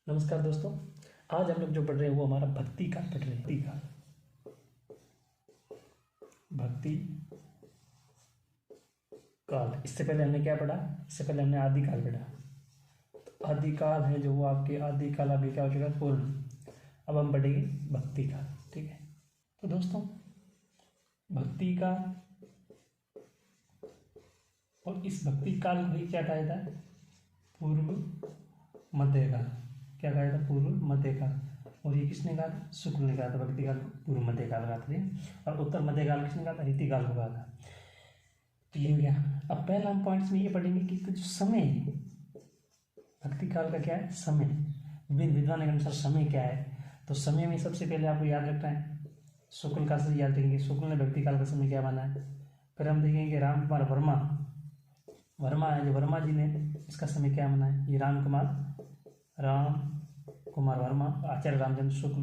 नमस्कार दोस्तों। आज हम लोग जो पढ़ रहे हैं वो हमारा भक्ति काल पढ़ रहे हैं। भक्ति काल। इससे पहले हमने क्या पढ़ा? इससे पहले हमने आदि काल पढ़ा। तो आदि काल है जो वो आपके आदि काल अभी क्या हो चुका है? पूर्ण। अब हम पढ़ेंगे भक्ति काल। ठीक है। तो दोस्तों भक्ति का और इस भक्ति काल को ही क्या कहा जाता है? पूर्व मध्य काल। क्या कहा जाता है? पूर्व मध्य काल। और ये किसने कहा था? शुक्ल ने कहा था। भक्ति काल को पूर्व मध्य काल कहा था। और उत्तर मध्य काल किसने कहा था? रीति काल को कहा था। तो ये हो गया। अब पहला हम पॉइंट्स में ये पढ़ेंगे कि जो समय है भक्ति काल का क्या है? समय। विभिन्न विद्वानों के अनुसार समय क्या है? तो समय में सबसे पहले आपको याद रखना है शुक्ल का से याद रखेंगे। शुक्ल ने भक्ति काल का समय क्या माना है? फिर हम देखेंगे राम कुमार वर्मा है जो वर्मा जी ने इसका समय क्या माना है? ये राम कुमार वर्मा, आचार्य रामचंद्र शुक्ल।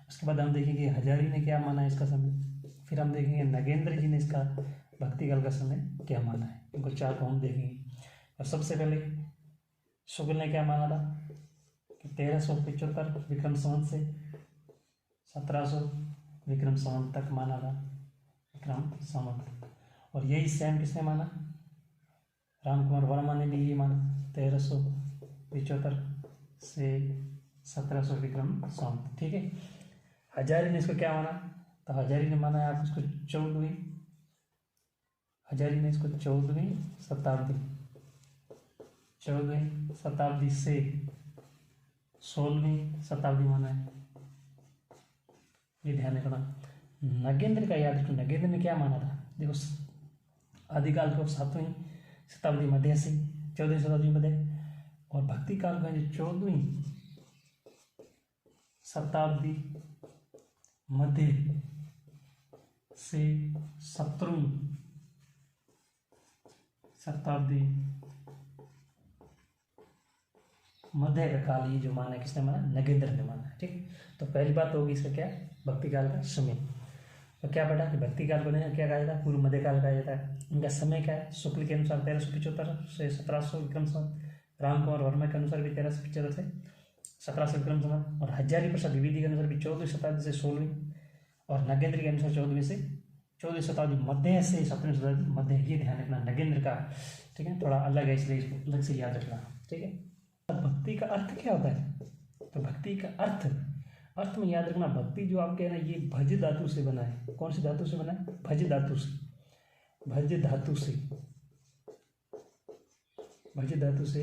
उसके बाद हम देखेंगे हजारी ने क्या माना है इसका समय। फिर हम देखेंगे नगेंद्र जी ने इसका भक्ति काल का समय क्या माना है। इनको चार को हम देखेंगे। और सबसे पहले शुक्ल ने क्या माना था कि 1375 विक्रम संवत से 1700 विक्रम संवत तक माना था। विक्रम संवत। और यही सेम किसने माना? राम कुमार वर्मा ने भी ये माना 1375 से 1700 विक्रम संवत। ठीक है। हजारी ने इसको क्या माना? तो हजारी ने माना है आप इसको 14वीं शताब्दी से 16वीं शताब्दी माना है। ये ध्यान रखना। नगेंद्र का याद रखो। नगेंद्र ने क्या माना था? देखो आदिकाल को 7वीं शताब्दी मध्य से 14वीं शताब्दी मध्य, और भक्ति काल का जो 14वीं शताब्दी मध्य से 17वीं शताब्दी मध्य का काल ये जो माना है किसने माना? नगेंद्र ने माना है। ठीक। तो पहली बात होगी इसका क्या? भक्ति काल का समय। तो क्या पढ़ा कि भक्ति काल को क्या कहा जाता है? पूर्व मध्य काल कहा जाता है। इनका समय क्या है? शुक्ल के अनुसार 1375 से 1700 विक्रम संवत। राम कुमार वर्मा के अनुसार भी 1375 से 1700 विक्रम संवत। और हजारी प्रसाद द्विवेदी के अनुसार भी 14वीं शताब्दी से 16वीं। और नगेंद्र के अनुसार 14वीं शताब्दी मध्य से 17वीं शताब्दी मध्य। ये ध्यान रखना नगेंद्र का। ठीक है। थोड़ा अलग है इसलिए इसको अलग से याद रखना। ठीक है। अब भक्ति का अर्थ क्या होता है? तो भक्ति का अर्थ में याद रखना भक्ति जो आपके है ना ये भज धातु से बना है। कौन सी धातु से बना है? भज धातु से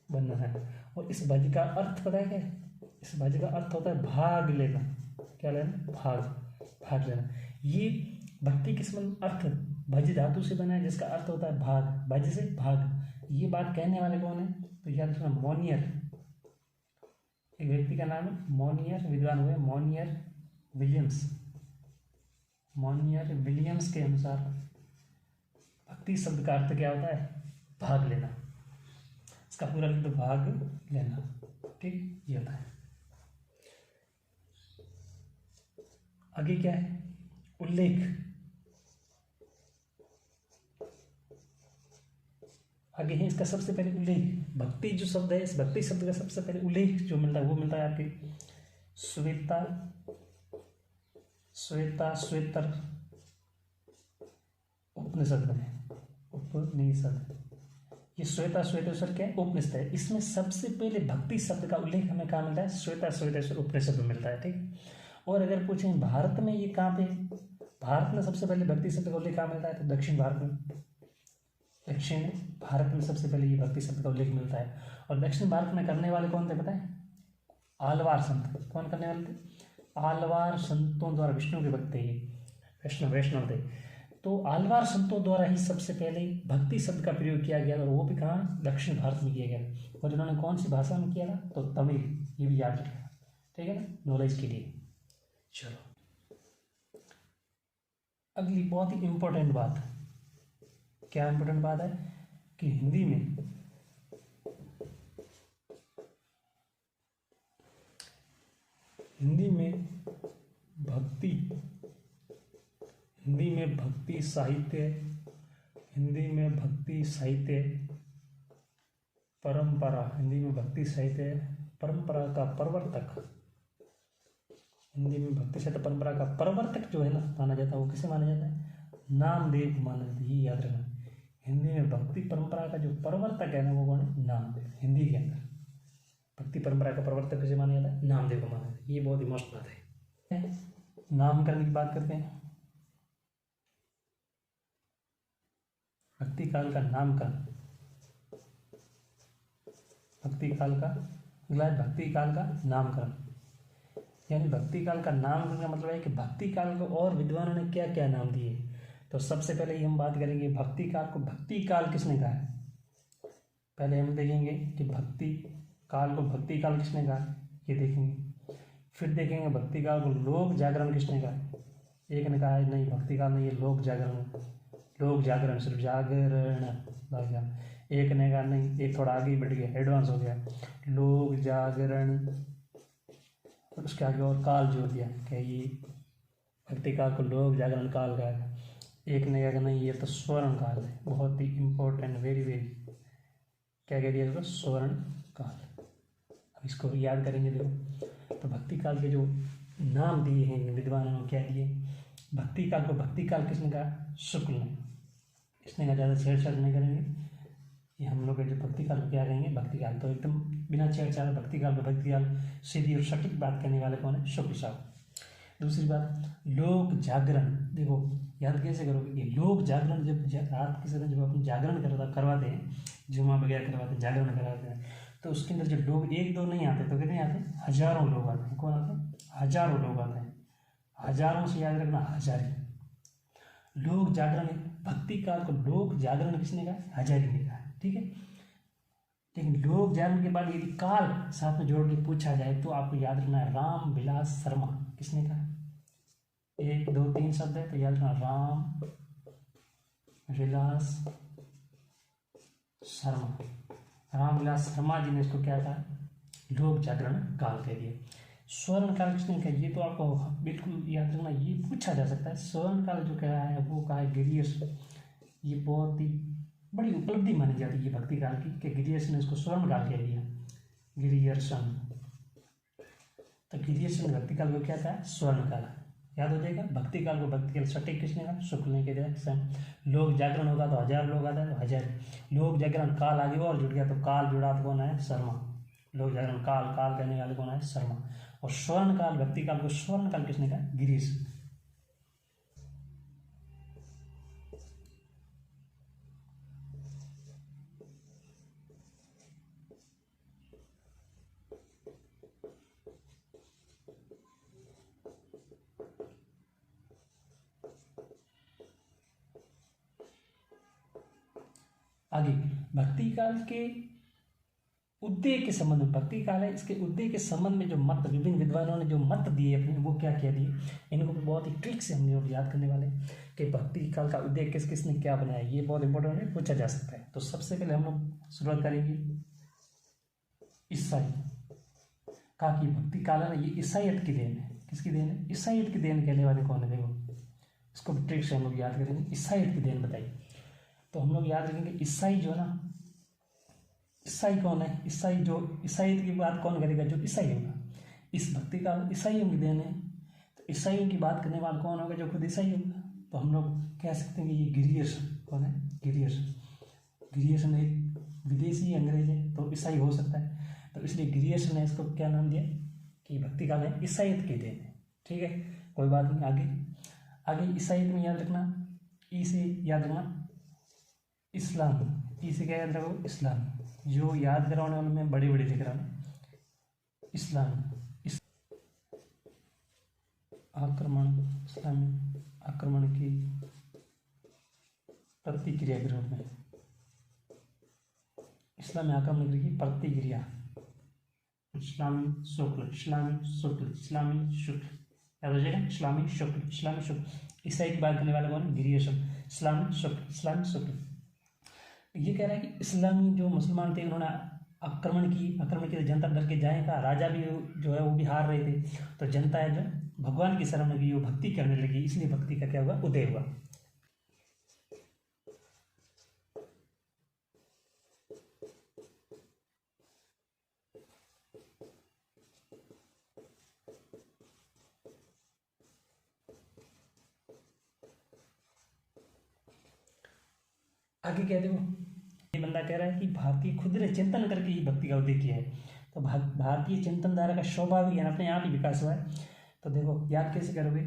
बनना है। और इस भज का अर्थ पता है क्या है? इस भज का अर्थ होता है भाग लेना। क्या लेना? भाग लेना। ये भक्ति किस अर्थ भज धातु से बना है जिसका अर्थ होता है भाग। भज से भाग। ये बात कहने वाले कौन है? तो याद रखना मोनियर। एक व्यक्ति का नाम है मोनियर। विद्वान हुए मोनियर विलियम्स के अनुसार भक्ति शब्द का अर्थ क्या होता है? भाग लेना। इसका पूरा अर्थ भाग लेना। ठीक। ये होता है। आगे क्या है? उल्लेख। आगे है इसका सबसे पहले उल्लेख। भक्ति जो शब्द है इस भक्ति शब्द का सबसे पहले उल्लेख जो मिलता है वो मिलता है आपके श्वेतर उपनिषद में। ये श्वेतेश्वर क्या है? उपनिषद है। इसमें सबसे पहले भक्ति शब्द का उल्लेख हमें कहाँ मिलता है? श्वेतेश्वर उपनिषद में मिलता है। ठीक। और अगर पूछें भारत में ये कहाँ पे? भारत में सबसे पहले भक्ति शब्द का उल्लेख कहाँ मिलता है? तो दक्षिण भारत में सबसे पहले ये भक्ति शब्द का उल्लेख मिलता है। और दक्षिण भारत में करने वाले कौन थे पता है? आलवार संत। कौन करने वाले थे? आलवार संतों द्वारा। विष्णु के भक्त थे ये। वैष्णव थे। तो आलवार संतों द्वारा ही सबसे पहले भक्ति शब्द का प्रयोग किया गया और वो भी कहाँ? दक्षिण भारत में किया गया। और इन्होंने कौन सी भाषा में किया था? तो तमिल। ये भी याद रखना। ठीक है ना, नॉलेज के लिए। चलो अगली बहुत ही इंपॉर्टेंट बात। क्या इंपॉर्टेंट बात है? कि हिंदी में भक्ति साहित्य परंपरा। हिंदी में भक्ति साहित्य परंपरा का प्रवर्तक, हिंदी में भक्ति शब्द परंपरा का प्रवर्तक जो है ना माना जाता है, वो किसे माना जाता है? नामदेव को माना जाता है। ये याद रखना, हिंदी में भक्ति परंपरा का जो प्रवर्तक है ना वो कौन है? नामदेव। हिंदी के अंदर भक्ति परंपरा का प्रवर्तक किसे माना जाता है? नामदेव को माना जाता है। ये बहुत ही मस्त बात है। नामकरण की बात करते हैं। भक्ति काल का नामकरण, भक्ति काल का अगला है भक्ति काल का नामकरण। यानी भक्ति काल का नामकरण का मतलब है कि भक्ति काल को और विद्वानों ने क्या क्या नाम दिए। तो सबसे पहले हम बात करेंगे भक्ति काल को भक्ति काल किसने कहा है। पहले हम देखेंगे कि भक्ति काल को भक्ति काल किसने कहा, ये देखेंगे। फिर देखेंगे भक्ति काल को लोक जागरण किसने कहा। एक ने कहा है नहीं भक्ति काल नहीं, ये लोक जागरण, लोक जागरण सिर्फ जागरण भाग गया। एक ने कहा नहीं, एक थोड़ा आगे बढ़ गया, एडवांस हो गया, लोक जागरण, उसके आगे और काल जोड़ दिया क्या ये भक्ति काल को लोक जागरण काल कहा है। एक ने कहा नहीं ये तो स्वर्ण काल है, बहुत ही इम्पोर्टेंट, वेरी वेरी, क्या कह दिया इसको? स्वर्ण काल। अब इसको याद करेंगे। देखो तो भक्ति काल के जो नाम दिए हैं विद्वानों ने क्या दिए। भक्ति काल को भक्ति काल किसने कहा? शुक्ल ने। इसने कहा ज़्यादा छेड़छाड़ नहीं करेंगे, ये हम लोग जो भक्ति काल को क्या कहेंगे? भक्ति काल। तो एकदम बिना छेड़छाड़ भक्ति काल को भक्ति काल, सीधी और सटीक बात करने वाले कौन है? शुक्ल साहब। दूसरी बात लोक जागरण, देखो याद कैसे करोगे? ये लोक जागरण जब रात के समय जब अपन जागरण करवाते हैं, जुमा वगैरह करवाते हैं, जागरण करवाते हैं, तो उसके अंदर जब लोग एक दो नहीं आते तो कितने आते हैं? हजारों लोग आते हैं। कौन आते हैं? हजारों लोग आते हैं। हजारों से याद रखना, हजारी। लोक जागरण, भक्ति काल को लोक जागरण किसने कहा? हजारी ने कहा। ठीक है, लेकिन लोक जागरण के बाद यदि काल साथ में जोड़ के पूछा जाए तो आपको याद रखना है राम विलास शर्मा। किसने कहा? एक दो तीन शब्द है तो याद रखना राम विलास शर्मा। रामविलास शर्मा जी ने इसको क्या कहा? लोक जागरण काल कह दिया। स्वर्ण काल किसने कहा? ये तो आपको बिल्कुल याद रखना, ये पूछा जा सकता है। स्वर्ण काल जो कहा है वो कहा है गिरियस। ये बहुत ही बड़ी उपलब्धि मानी जाती है भक्ति काल की कि गिरियस ने इसको स्वर्ण काल कह दिया, गिरियर्सन। तो गिरियर्सन भक्ति काल को क्या था? स्वर्ण काल। याद हो जाएगा। भक्ति काल को भक्ति काल सटीक किसने कहा? शुक्ल ने कह दिया। लोक जागरण होगा तो हजार लोग आता है तो हजार। लोक जागरण काल आगे और जुड़ गया तो काल जुड़ा तो कौन है? शर्मा। लोक जागरण काल, काल कहने वाले कौन है? शर्मा। और स्वर्ण काल भक्ति काल को स्वर्ण काल किसने कहा? गिरीश। आगे भक्ति काल के उद्देश्य के संबंध में, भक्ति काल है इसके उद्देश्य के संबंध में जो मत विभिन्न विद्वानों ने जो मत दिए अपने, वो क्या क्या दिए, इनको बहुत ही ट्रिक से हम लोग याद करने वाले कि भक्ति काल का उद्देश्य किस किसने क्या बनाया। ये बहुत इंपॉर्टेंट है, पूछा जा सकता है। तो सबसे पहले हम लोग शुरुआत करेंगे ईसाई का कि भक्ति काल है ना ये ईसाइयत की देन है। किसकी देन है? ईसाइयत की देन कहने वाले कौन है? देखो इसको ट्रिक से हम लोग याद करेंगे। ईसाइयत की देन बताइए तो हम लोग याद रखेंगे ईसाई जो है ना, ईसाई कौन है? ईसाई जो ईसाइयत की बात कौन करेगा? जो ईसाई होगा। इस भक्ति काल ईसाइयों की देन है, तो ईसाइयों की बात करने वाला कौन होगा? जो खुद ईसाई होगा। तो हम लोग कह सकते हैं कि ये गिरियर्सन कौन है? गिरियर्सन। गिरियर्सन एक विदेशी अंग्रेज है तो ईसाई हो सकता है, तो इसलिए गिरियर्सन ने इसको क्या नाम दिया कि भक्ति काल है ईसाइयत की देन है। ठीक है, कोई बात नहीं। आगे आगे ईसाइयत में याद रखना, ई से याद रखना इस्लाम। ई से क्या याद रखो? इस्लाम। जो याद कराने वाले में बड़े बड़े लिख रहा हूँ। इस्लाम, आक्रमण, इस्लामी आक्रमण की प्रतिक्रिया के रूप में, इस्लामी आक्रमण की प्रतिक्रिया। इस्लामी शुक्ल, इस्लामी शुक्ल, इस्लामी शुक्ल, याद हो जाएगा। इस्लामी शुक्ल, इस्लामी शुक्ल। ईसाई की बात करने वाले कौन? गिरियर्सन। इस्लामी शुक्ल, इस्लामी शुक्ल। ये कह रहा है कि इस्लामी जो मुसलमान थे उन्होंने आक्रमण की, जनता डर के जाए का, राजा भी जो है वो भी हार रहे थे, तो जनता है जो भगवान की शरण में गई, वो भक्ति करने लगी, इसलिए भक्ति का क्या हुआ? उदय हुआ। आगे क्या देखो, ये बंदा कह रहा है कि भारतीय खुद ने चिंतन करके ही भक्ति का उदय किया है। तो भारतीय चिंतन धारा का स्वाभाविक है, अपने आप ही विकास हुआ है। तो देखो याद कैसे करोगे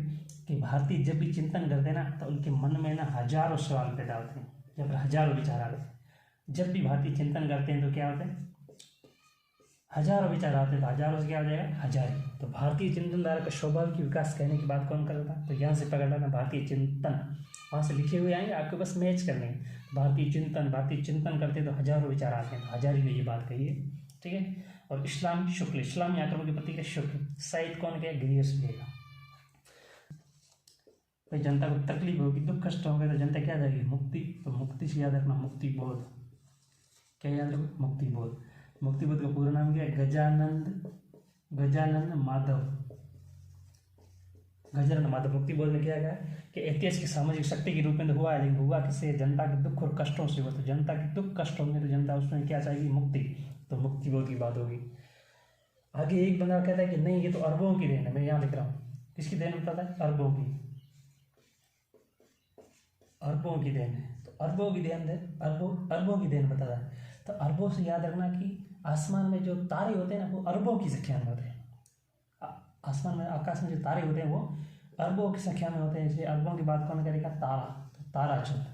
कि भारतीय जब भी चिंतन करते हैं ना तो उनके मन में ना हजारों सवाल पैदा होते हैं, या फिर हजारों विचार आते हैं। जब भी भारतीय चिंतन करते हैं तो क्या होता है, हजारों विचार आते हैं। तो हजारों से क्या हो जाएगा, हजार ही। तो भारतीय चिंतन धारा का स्वाभाविक विकास कहने की बात कौन कर रहा था, तो यहाँ से पकड़ लेना भारतीय चिंतन, वहाँ से लिखे हुए आएंगे, आपको बस मैच करने हैं। भारतीय चिंतन करते तो हजारों विचार आते हैं, तो हजारी में ये बात कही है, ठीक है। और इस्लामी शुक्ल, इस्लामी आक्रमण के प्रतीक है शुक्ल। साहित्य कौन क्या, गृहस्थ लिखेगा। भाई जनता को तकलीफ होगी, दुख कष्ट होंगे तो जनता क्या जाएगी, मुक्ति। तो मुक्ति से याद रखना, मुक्ति बोध। क्या याद रखो, मुक्ति बोध। मुक्ति बोध का पूरा नाम क्या है, गजानन माधव। गजानन माधव। मुक्ति बोध में क्या गया कि ऐतिहासिक सामाजिक शक्ति के रूप में तो हुआ है, लेकिन हुआ किससे, जनता के दुख और कष्टों से हुआ। तो जनता के दुख कष्ट होंगे तो जनता उसमें क्या चाहेगी, मुक्ति। तो मुक्ति बोध की बात होगी। आगे एक बंदा कहता है कि नहीं ये तो अरबों की देन है, मैं यहाँ लिख रहा हूँ, किसकी देन बताता है, अरबों की, अरबों की देन है। तो अरबों की देन है, अरबों की देन बताता है। तो अरबों से याद रखना कि आसमान में जो तारे होते हैं ना वो अरबों की संख्या में होते हैं। आसमान में, आकाश में जो तारे होते हैं वो अरबों की संख्या में होते हैं। इसलिए अरबों की बात कौन करेगा, तारा। तो तारा चंद्र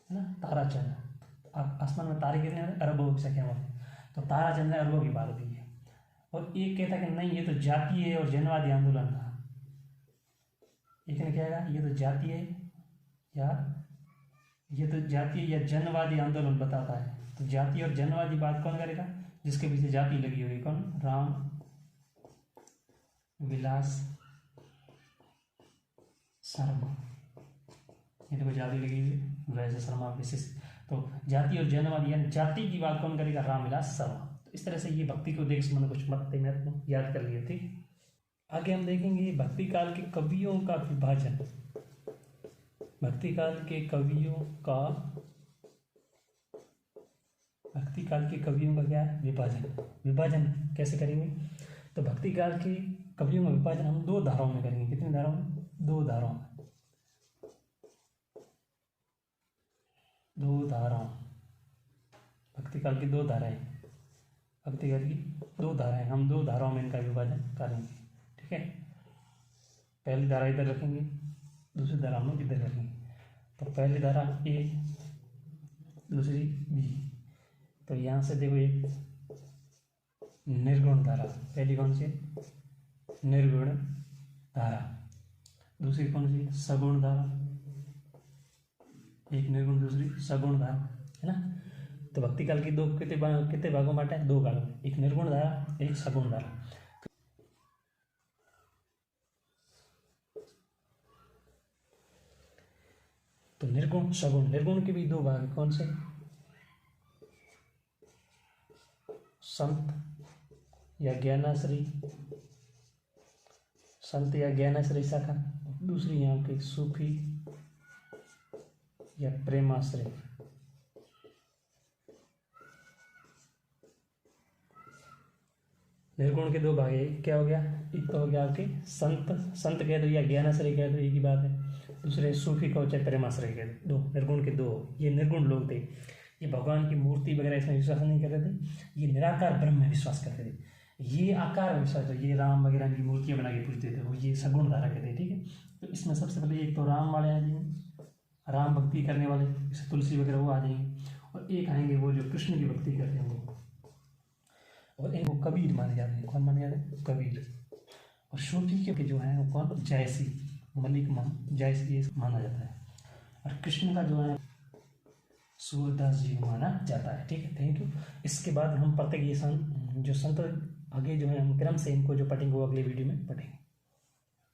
है ना, तारा चंद्र। आसमान में तारे कितने होते हैं, अरबों की संख्या में होते हैं। तो तारा चंद्र अरबों की बात होती है। और एक कहता है कि नहीं ये तो जातीय और जनवादी आंदोलन था। एक ने क्या कहा, ये तो जातीय या जनवादी आंदोलन बताता है। तो जातीय और जनवादी बात कौन करेगा, जिसके पीछे जाति लगी हुई, कौन, राम विलास शर्मा। ये देखो जाति लगी हुई, वैसे शर्मा विशेष। तो जाति और जनवादी यानी जाति की बात कौन करेगा, रामविलास शर्मा। तो इस तरह से ये भक्ति को देख संबंध कुछ मत महत्व याद कर लिए, ठीक। आगे हम देखेंगे भक्ति काल के कवियों का विभाजन। भक्ति काल के कवियों का क्या है, विभाजन कैसे करेंगे। तो भक्ति काल के कवियों का विभाजन हम दो धाराओं में करेंगे। कितनी धाराओं में, दो धाराओं। भक्ति काल की दो धाराएं, हम दो धाराओं में इनका विभाजन करेंगे, ठीक है। पहली धारा इधर रखेंगे, दूसरी धारा हम लोग इधर रखेंगे। तो पहली धारा ए, दूसरी बी। तो यहाँ से देखो एक निर्गुण धारा, पहली कौन सी, निर्गुण धारा। दूसरी कौन सी, सगुण धारा। एक निर्गुण, दूसरी सगुण धारा, है ना। तो भक्ति काल की दो कितने भागों में बांटा है, दो भागों में, एक निर्गुण धारा, एक सगुण धारा। तो निर्गुण सगुण, निर्गुण के भी दो भाग कौन से, संत या ज्ञानाश्रय शाखा। दूसरी यहाँ पे सूफी या प्रेमाश्रय। निर्गुण के दो भाग है, क्या हो गया, एक तो हो गया आपके संत कह दो या ज्ञानाश्रय कह दो, एक ही बात है। दूसरे सूफी को चाहे प्रेमाश्रय कह दो, दो निर्गुण के दो। ये निर्गुण लोग थे, ये भगवान की मूर्ति वगैरह इसमें विश्वास नहीं करते थे, ये निराकार ब्रह्म में विश्वास करते थे। ये आकार में विश्वास, ये राम वगैरह की मूर्तियां बना के पूजते थे, वो ये सगुण धारा कहते हैं, ठीक है। तो इसमें सबसे पहले एक तो राम वाले आ जाएंगे, राम भक्ति करने वाले, जैसे तुलसी वगैरह वो आ जाएंगे। और एक आएंगे वो जो कृष्ण की भक्ति करते हैं वो, और एक वो कबीर माने जाते हैं। कौन माने जाते हैं, कबीर। और सूफी के जो है वो कौन, जायसी, मलिक जायसी माना जाता है। और कृष्ण का जो है सूरदास जी माना जाता है, ठीक है। Thank you. इसके बाद हम प्रत्येक ये जो संत आगे जो है हम क्रम से इनको जो पढ़ेंगे वो अगले वीडियो में पढ़ेंगे।